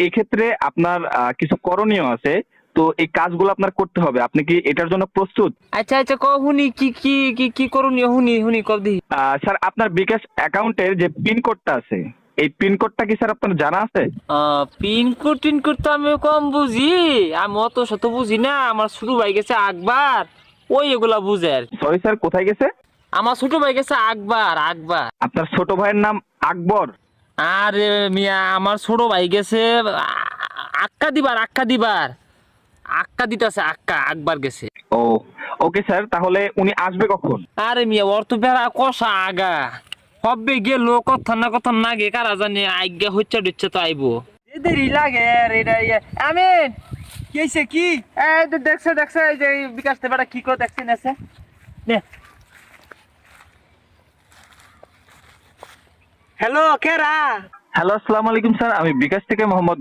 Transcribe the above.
এই ক্ষেত্রে আপনার কিছু করণীয় আছে। তো এই কাজগুলো আপনার করতে হবে। আপনি কি এটার জন্য প্রস্তুত? আচ্ছা আচ্ছা, ক শুনি কি কি কি কি করণীয়, শুনি শুনি কব দি। স্যার, আপনার বিকাশ অ্যাকাউন্টের যে পিন কোডটা আছে, এই পিন কোডটা কি স্যার আপনার জানা আছে? পিনকোড টিনকোড তো আমি কম বুঝি। আমি অত শত বুঝি না। আমার ছোট ভাই গেছে আকবার, ওই এগুলা বুঝে আর কি। সরি স্যার, কোথায় গেছে? আমার ছোট ভাই গেছে আকবার আকবার। আপনার ছোট ভাইয়ের নাম আকবর? আরে মিয়া, আমার ছোট ভাই গেছে আক্কা দিবার আক্কা দিবার, আক্কা দিতেছে আক্কা, আকবার গেছে। ও, ওকে স্যার, তাহলে উনি আসবে কখন? আরে মিয়া, ওর তো বেড়া কষা আগা হবে গেল, কথা না গে কারা জানে, আজ্ঞা হচ্ছে ডুচ্ছে তো আইবো। দেরি লাগে আর এটা আমিন, কি হইছে কি? এই দেখছে দেখছে, এই যে বিকাশ তে বেড়া কি করে দেখছে নেছে নে। হ্যালো, কেরা? হ্যালো, আসসালামু আলাইকুম স্যার, আমি বিকাশ থেকে মোহাম্মদ